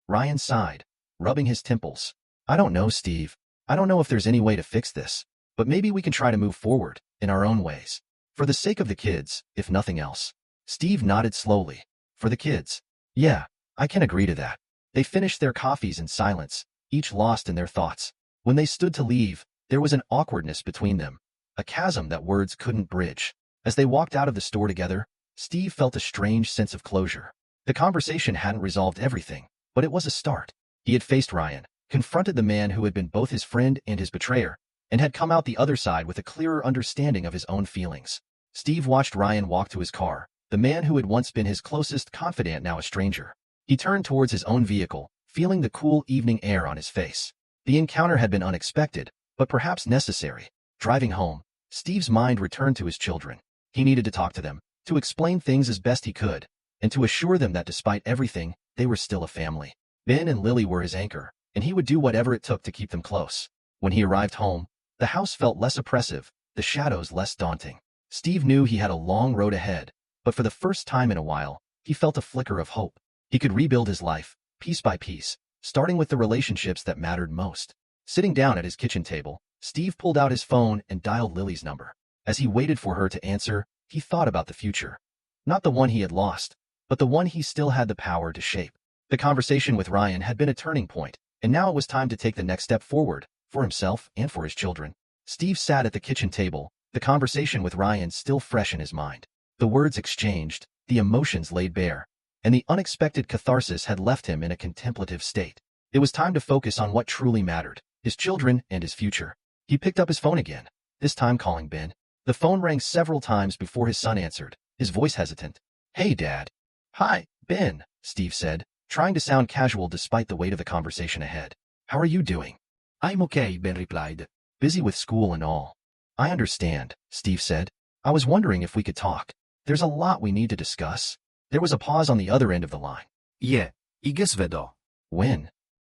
Ryan sighed, rubbing his temples. I don't know, Steve. I don't know if there's any way to fix this, but maybe we can try to move forward in our own ways. For the sake of the kids, if nothing else. Steve nodded slowly. For the kids. Yeah, I can agree to that. They finished their coffees in silence, each lost in their thoughts. When they stood to leave, there was an awkwardness between them, a chasm that words couldn't bridge. As they walked out of the store together, Steve felt a strange sense of closure. The conversation hadn't resolved everything, but it was a start. He had faced Ryan, confronted the man who had been both his friend and his betrayer, and had come out the other side with a clearer understanding of his own feelings. Steve watched Ryan walk to his car, the man who had once been his closest confidant now a stranger. He turned towards his own vehicle, feeling the cool evening air on his face. The encounter had been unexpected, but perhaps necessary. Driving home, Steve's mind returned to his children. He needed to talk to them, to explain things as best he could, and to assure them that despite everything, they were still a family. Ben and Lily were his anchor, and he would do whatever it took to keep them close. When he arrived home, the house felt less oppressive, the shadows less daunting. Steve knew he had a long road ahead, but for the first time in a while, he felt a flicker of hope. He could rebuild his life, piece by piece, starting with the relationships that mattered most. Sitting down at his kitchen table, Steve pulled out his phone and dialed Lily's number. As he waited for her to answer, he thought about the future. Not the one he had lost, but the one he still had the power to shape. The conversation with Ryan had been a turning point, and now it was time to take the next step forward, for himself and for his children. Steve sat at the kitchen table, the conversation with Ryan still fresh in his mind. The words exchanged, the emotions laid bare, and the unexpected catharsis had left him in a contemplative state. It was time to focus on what truly mattered, his children and his future. He picked up his phone again, this time calling Ben. The phone rang several times before his son answered, his voice hesitant. Hey, Dad. Hi, Ben, Steve said, trying to sound casual despite the weight of the conversation ahead. How are you doing? I'm okay, Ben replied. Busy with school and all. I understand, Steve said. I was wondering if we could talk. There's a lot we need to discuss. There was a pause on the other end of the line. Yeah, I guess vedo. When?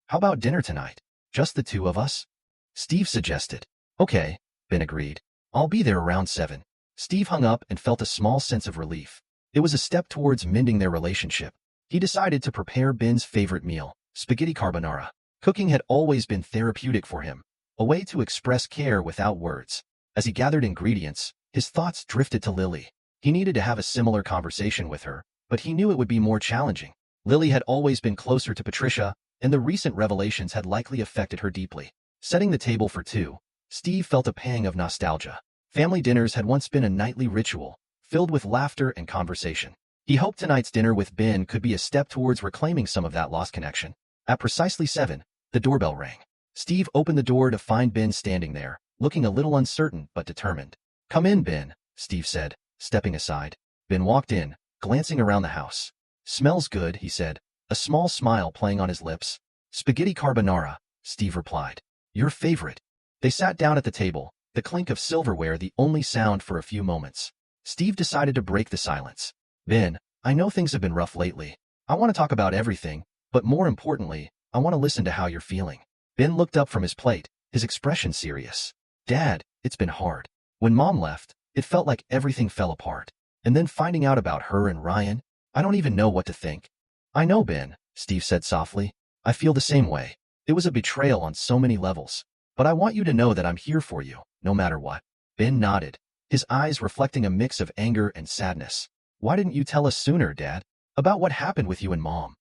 How about dinner tonight? Just the two of us? Steve suggested. Okay, Ben agreed. I'll be there around 7. Steve hung up and felt a small sense of relief. It was a step towards mending their relationship. He decided to prepare Ben's favorite meal, spaghetti carbonara. Cooking had always been therapeutic for him, a way to express care without words. As he gathered ingredients, his thoughts drifted to Lily. He needed to have a similar conversation with her, but he knew it would be more challenging. Lily had always been closer to Patricia, and the recent revelations had likely affected her deeply. Setting the table for two, Steve felt a pang of nostalgia. Family dinners had once been a nightly ritual, filled with laughter and conversation. He hoped tonight's dinner with Ben could be a step towards reclaiming some of that lost connection. At precisely 7, the doorbell rang. Steve opened the door to find Ben standing there, looking a little uncertain but determined. Come in, Ben, Steve said, stepping aside. Ben walked in, glancing around the house. Smells good, he said, a small smile playing on his lips. Spaghetti carbonara, Steve replied. Your favorite. They sat down at the table, the clink of silverware the only sound for a few moments. Steve decided to break the silence. Ben, I know things have been rough lately. I want to talk about everything, but more importantly, I want to listen to how you're feeling. Ben looked up from his plate, his expression serious. Dad, it's been hard. When Mom left, it felt like everything fell apart. And then finding out about her and Ryan, I don't even know what to think. I know, Ben, Steve said softly. I feel the same way. It was a betrayal on so many levels. But I want you to know that I'm here for you, no matter what. Ben nodded, his eyes reflecting a mix of anger and sadness. Why didn't you tell us sooner, Dad, about what happened with you and Mom?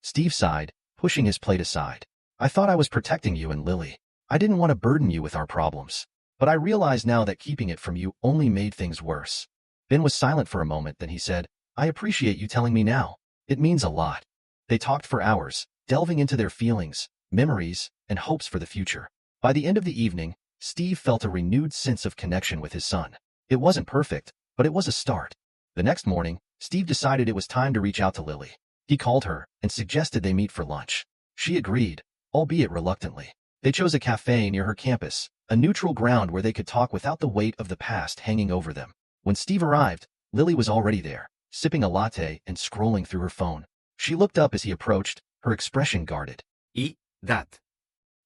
Steve sighed, pushing his plate aside. I thought I was protecting you and Lily. I didn't want to burden you with our problems. But I realize now that keeping it from you only made things worse. Ben was silent for a moment, then he said, I appreciate you telling me now. It means a lot. They talked for hours, delving into their feelings, memories, and hopes for the future. By the end of the evening, Steve felt a renewed sense of connection with his son. It wasn't perfect, but it was a start. The next morning, Steve decided it was time to reach out to Lily. He called her and suggested they meet for lunch. She agreed, albeit reluctantly. They chose a cafe near her campus, a neutral ground where they could talk without the weight of the past hanging over them. When Steve arrived, Lily was already there, sipping a latte and scrolling through her phone. She looked up as he approached, her expression guarded. That.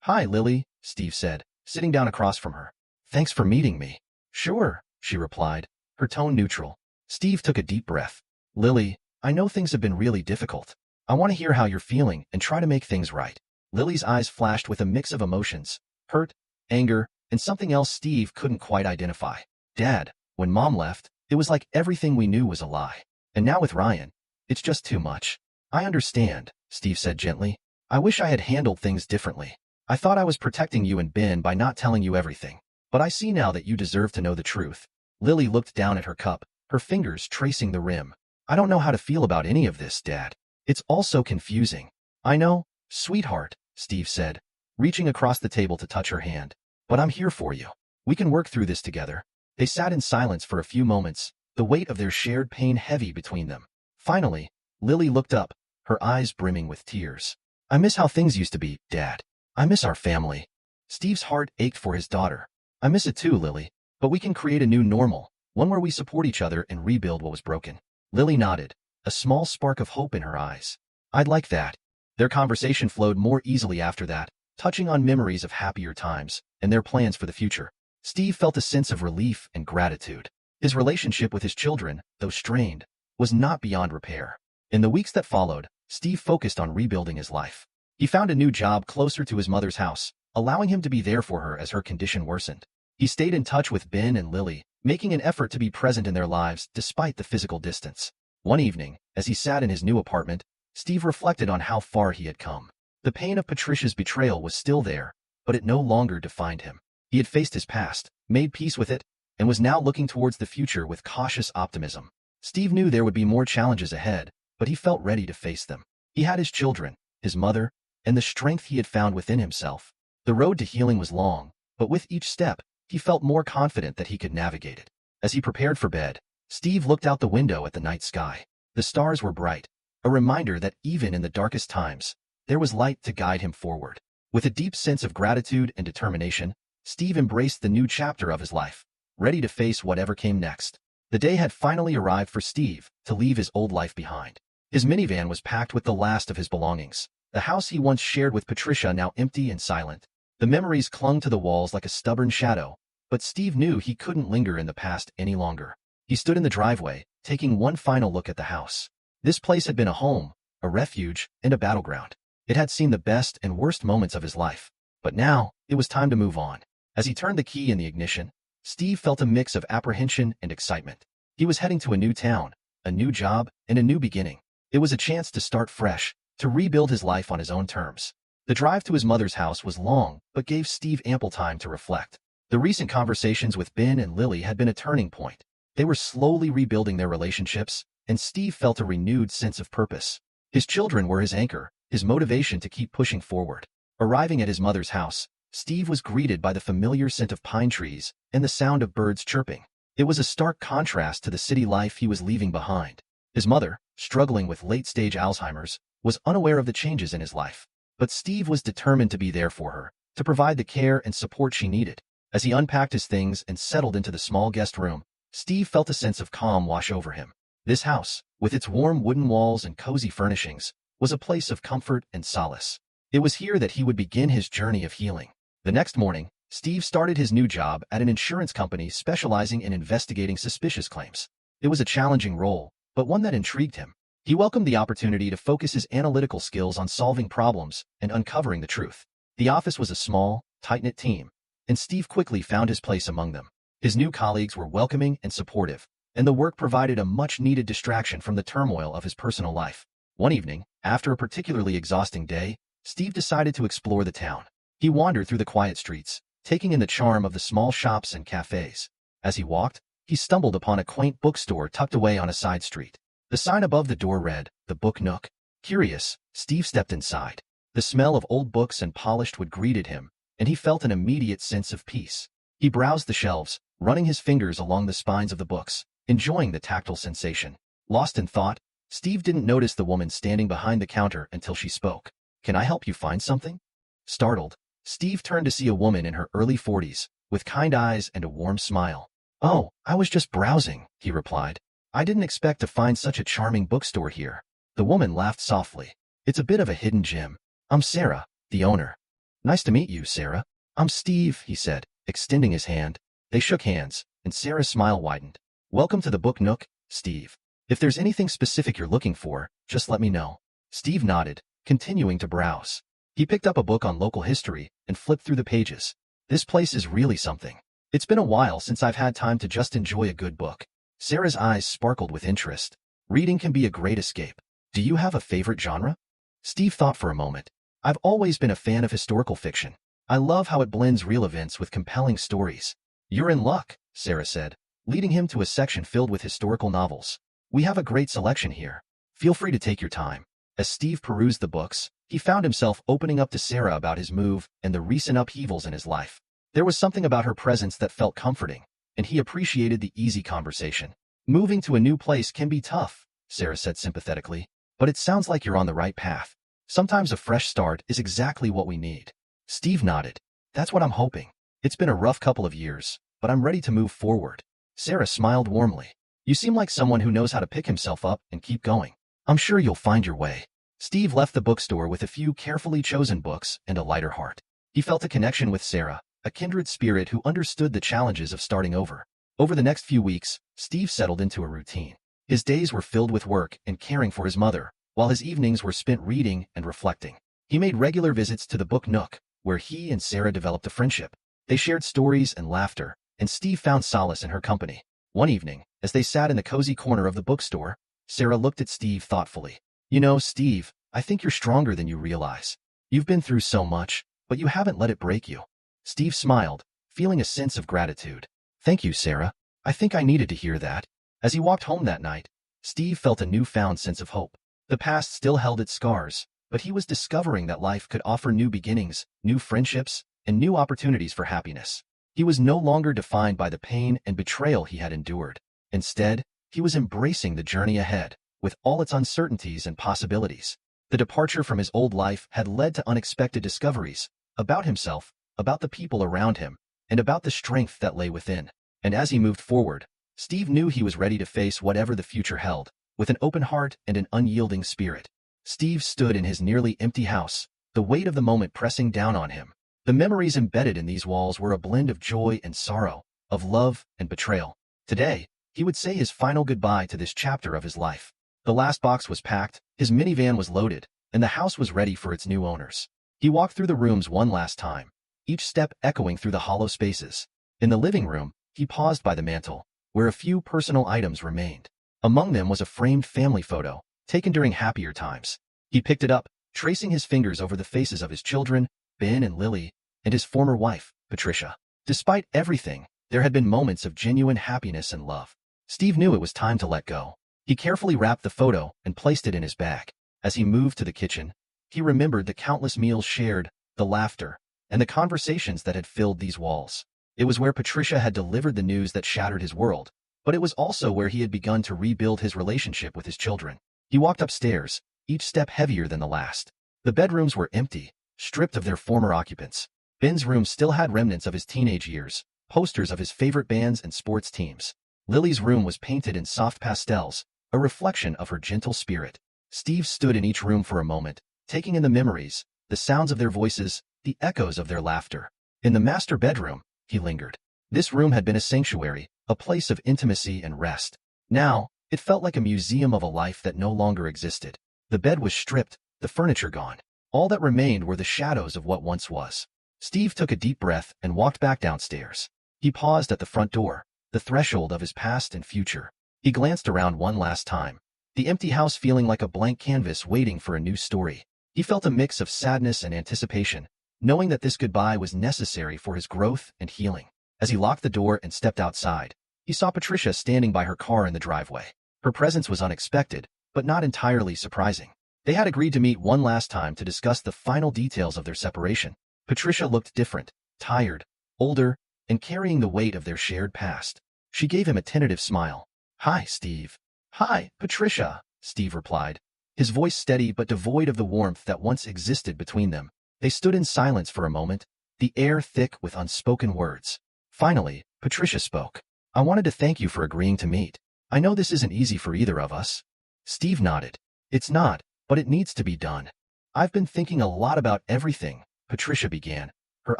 Hi, Lily, Steve said, sitting down across from her. Thanks for meeting me. Sure, she replied, her tone neutral. Steve took a deep breath. Lily, I know things have been really difficult. I want to hear how you're feeling and try to make things right. Lily's eyes flashed with a mix of emotions, hurt, anger, and something else Steve couldn't quite identify. Dad, when Mom left, it was like everything we knew was a lie. And now with Ryan, it's just too much. I understand, Steve said gently. I wish I had handled things differently. I thought I was protecting you and Ben by not telling you everything. But I see now that you deserve to know the truth. Lily looked down at her cup, her fingers tracing the rim. I don't know how to feel about any of this, Dad. It's all so confusing. I know, sweetheart, Steve said, reaching across the table to touch her hand. But I'm here for you. We can work through this together. They sat in silence for a few moments, the weight of their shared pain heavy between them. Finally, Lily looked up, her eyes brimming with tears. I miss how things used to be, Dad. I miss our family. Steve's heart ached for his daughter. I miss it too, Lily. But we can create a new normal, one where we support each other and rebuild what was broken. Lily nodded, a small spark of hope in her eyes. I'd like that. Their conversation flowed more easily after that, touching on memories of happier times and their plans for the future. Steve felt a sense of relief and gratitude. His relationship with his children, though strained, was not beyond repair. In the weeks that followed, Steve focused on rebuilding his life. He found a new job closer to his mother's house, allowing him to be there for her as her condition worsened. He stayed in touch with Ben and Lily, making an effort to be present in their lives despite the physical distance. One evening, as he sat in his new apartment, Steve reflected on how far he had come. The pain of Patricia's betrayal was still there, but it no longer defined him. He had faced his past, made peace with it, and was now looking towards the future with cautious optimism. Steve knew there would be more challenges ahead, but he felt ready to face them. He had his children, his mother, and the strength he had found within himself. The road to healing was long, but with each step, he felt more confident that he could navigate it. As he prepared for bed, Steve looked out the window at the night sky. The stars were bright, a reminder that even in the darkest times, there was light to guide him forward. With a deep sense of gratitude and determination, Steve embraced the new chapter of his life, ready to face whatever came next. The day had finally arrived for Steve to leave his old life behind. His minivan was packed with the last of his belongings. The house he once shared with Patricia now empty and silent. The memories clung to the walls like a stubborn shadow, but Steve knew he couldn't linger in the past any longer. He stood in the driveway, taking one final look at the house. This place had been a home, a refuge, and a battleground. It had seen the best and worst moments of his life. But now, it was time to move on. As he turned the key in the ignition, Steve felt a mix of apprehension and excitement. He was heading to a new town, a new job, and a new beginning. It was a chance to start fresh, to rebuild his life on his own terms. The drive to his mother's house was long, but gave Steve ample time to reflect. The recent conversations with Ben and Lily had been a turning point. They were slowly rebuilding their relationships, and Steve felt a renewed sense of purpose. His children were his anchor, his motivation to keep pushing forward. Arriving at his mother's house, Steve was greeted by the familiar scent of pine trees and the sound of birds chirping. It was a stark contrast to the city life he was leaving behind. His mother, struggling with late-stage Alzheimer's, was unaware of the changes in his life. But Steve was determined to be there for her, to provide the care and support she needed. As he unpacked his things and settled into the small guest room, Steve felt a sense of calm wash over him. This house, with its warm wooden walls and cozy furnishings, was a place of comfort and solace. It was here that he would begin his journey of healing. The next morning, Steve started his new job at an insurance company specializing in investigating suspicious claims. It was a challenging role, but one that intrigued him. He welcomed the opportunity to focus his analytical skills on solving problems and uncovering the truth. The office was a small, tight-knit team, and Steve quickly found his place among them. His new colleagues were welcoming and supportive, and the work provided a much-needed distraction from the turmoil of his personal life. One evening, after a particularly exhausting day, Steve decided to explore the town. He wandered through the quiet streets, taking in the charm of the small shops and cafes. As he walked, he stumbled upon a quaint bookstore tucked away on a side street. The sign above the door read, "The Book Nook." Curious, Steve stepped inside. The smell of old books and polished wood greeted him, and he felt an immediate sense of peace. He browsed the shelves, running his fingers along the spines of the books, enjoying the tactile sensation. Lost in thought, Steve didn't notice the woman standing behind the counter until she spoke. "Can I help you find something?" Startled, Steve turned to see a woman in her early 40s, with kind eyes and a warm smile. "Oh, I was just browsing," he replied. "I didn't expect to find such a charming bookstore here." The woman laughed softly. "It's a bit of a hidden gem. I'm Sarah, the owner." "Nice to meet you, Sarah." "I'm Steve," he said, extending his hand. They shook hands, and Sarah's smile widened. "Welcome to the Book Nook. Steve. If there's anything specific you're looking for, just let me know. Steve nodded, continuing to browse. He picked up a book on local history and flipped through the pages. This place is really something. It's been a while since I've had time to just enjoy a good book. Sarah's eyes sparkled with interest. Reading can be a great escape. Do you have a favorite genre? Steve thought for a moment. I've always been a fan of historical fiction. I love how it blends real events with compelling stories. You're in luck, Sarah said, leading him to a section filled with historical novels. We have a great selection here. Feel free to take your time. As Steve perused the books, he found himself opening up to Sarah about his move and the recent upheavals in his life. There was something about her presence that felt comforting, and he appreciated the easy conversation. Moving to a new place can be tough, Sarah said sympathetically, but it sounds like you're on the right path. Sometimes a fresh start is exactly what we need. Steve nodded. That's what I'm hoping. It's been a rough couple of years, but I'm ready to move forward. Sarah smiled warmly. You seem like someone who knows how to pick himself up and keep going. I'm sure you'll find your way. Steve left the bookstore with a few carefully chosen books and a lighter heart. He felt a connection with Sarah, a kindred spirit who understood the challenges of starting over. Over the next few weeks, Steve settled into a routine. His days were filled with work and caring for his mother, while his evenings were spent reading and reflecting. He made regular visits to the book nook, where he and Sarah developed a friendship. They shared stories and laughter, and Steve found solace in her company. One evening, as they sat in the cozy corner of the bookstore, Sarah looked at Steve thoughtfully. You know, Steve, I think you're stronger than you realize. You've been through so much, but you haven't let it break you. Steve smiled, feeling a sense of gratitude. Thank you, Sarah. I think I needed to hear that. As he walked home that night, Steve felt a newfound sense of hope. The past still held its scars, but he was discovering that life could offer new beginnings, new friendships, and new opportunities for happiness. He was no longer defined by the pain and betrayal he had endured. Instead, he was embracing the journey ahead, with all its uncertainties and possibilities. The departure from his old life had led to unexpected discoveries about himself, about the people around him, and about the strength that lay within. And as he moved forward, Steve knew he was ready to face whatever the future held, with an open heart and an unyielding spirit. Steve stood in his nearly empty house, the weight of the moment pressing down on him. The memories embedded in these walls were a blend of joy and sorrow, of love and betrayal. Today, he would say his final goodbye to this chapter of his life. The last box was packed, his minivan was loaded, and the house was ready for its new owners. He walked through the rooms one last time, each step echoing through the hollow spaces. In the living room, he paused by the mantel, where a few personal items remained. Among them was a framed family photo, taken during happier times. He picked it up, tracing his fingers over the faces of his children, Ben and Lily, and his former wife, Patricia. Despite everything, there had been moments of genuine happiness and love. Steve knew it was time to let go. He carefully wrapped the photo and placed it in his bag. As he moved to the kitchen, he remembered the countless meals shared, the laughter, and the conversations that had filled these walls. It was where Patricia had delivered the news that shattered his world, but it was also where he had begun to rebuild his relationship with his children. He walked upstairs, each step heavier than the last. The bedrooms were empty, stripped of their former occupants. Ben's room still had remnants of his teenage years, posters of his favorite bands and sports teams. Lily's room was painted in soft pastels, a reflection of her gentle spirit. Steve stood in each room for a moment, taking in the memories, the sounds of their voices, the echoes of their laughter. In the master bedroom, he lingered. This room had been a sanctuary, a place of intimacy and rest. Now, it felt like a museum of a life that no longer existed. The bed was stripped, the furniture gone. All that remained were the shadows of what once was. Steve took a deep breath and walked back downstairs. He paused at the front door, the threshold of his past and future. He glanced around one last time, the empty house feeling like a blank canvas waiting for a new story. He felt a mix of sadness and anticipation, knowing that this goodbye was necessary for his growth and healing. As he locked the door and stepped outside, he saw Patricia standing by her car in the driveway. Her presence was unexpected, but not entirely surprising. They had agreed to meet one last time to discuss the final details of their separation. Patricia looked different, tired, older, and carrying the weight of their shared past. She gave him a tentative smile. "Hi, Steve." "Hi, Patricia," Steve replied, his voice steady but devoid of the warmth that once existed between them. They stood in silence for a moment, the air thick with unspoken words. Finally, Patricia spoke. "I wanted to thank you for agreeing to meet. I know this isn't easy for either of us." Steve nodded. "It's not, but it needs to be done. I've been thinking a lot about everything," Patricia began, her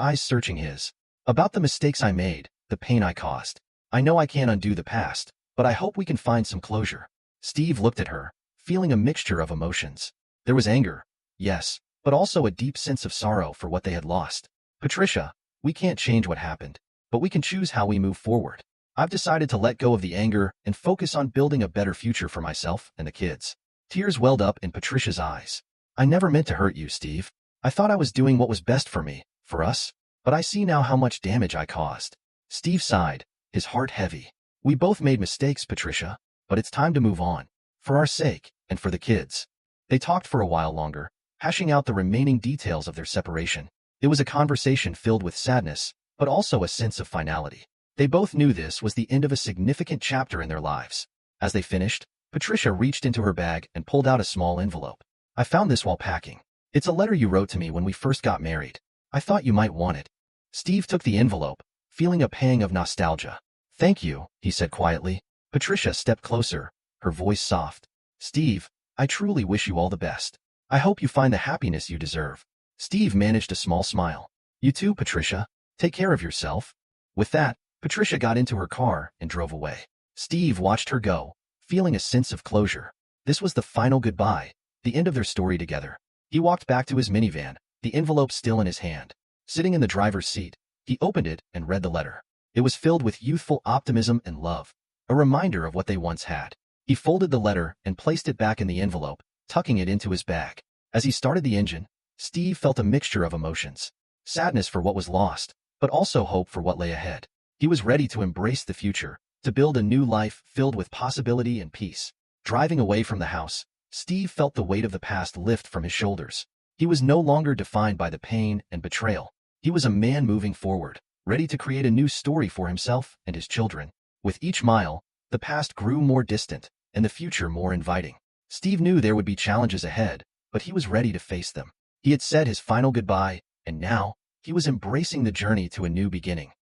eyes searching his. "About the mistakes I made, the pain I caused. I know I can't undo the past, but I hope we can find some closure. Steve looked at her, feeling a mixture of emotions. There was anger, yes, but also a deep sense of sorrow for what they had lost. Patricia, we can't change what happened, but we can choose how we move forward. I've decided to let go of the anger and focus on building a better future for myself and the kids. Tears welled up in Patricia's eyes. I never meant to hurt you, Steve. I thought I was doing what was best for me, for us, but I see now how much damage I caused. Steve sighed, his heart heavy. We both made mistakes, Patricia, but it's time to move on. For our sake, and for the kids. They talked for a while longer, hashing out the remaining details of their separation. It was a conversation filled with sadness, but also a sense of finality. They both knew this was the end of a significant chapter in their lives. As they finished, Patricia reached into her bag and pulled out a small envelope. I found this while packing. It's a letter you wrote to me when we first got married. I thought you might want it. Steve took the envelope, feeling a pang of nostalgia. Thank you, he said quietly. Patricia stepped closer, her voice soft. Steve, I truly wish you all the best. I hope you find the happiness you deserve. Steve managed a small smile. You too, Patricia. Take care of yourself. With that, Patricia got into her car and drove away. Steve watched her go, feeling a sense of closure. This was the final goodbye, the end of their story together. He walked back to his minivan, the envelope still in his hand. Sitting in the driver's seat, he opened it and read the letter. It was filled with youthful optimism and love, a reminder of what they once had. He folded the letter and placed it back in the envelope, tucking it into his bag. As he started the engine, Steve felt a mixture of emotions. Sadness for what was lost, but also hope for what lay ahead. He was ready to embrace the future, to build a new life filled with possibility and peace. Driving away from the house, Steve felt the weight of the past lift from his shoulders. He was no longer defined by the pain and betrayal. He was a man moving forward, ready to create a new story for himself and his children. With each mile, the past grew more distant, and the future more inviting. Steve knew there would be challenges ahead, but he was ready to face them. He had said his final goodbye, and now, he was embracing the journey to a new beginning.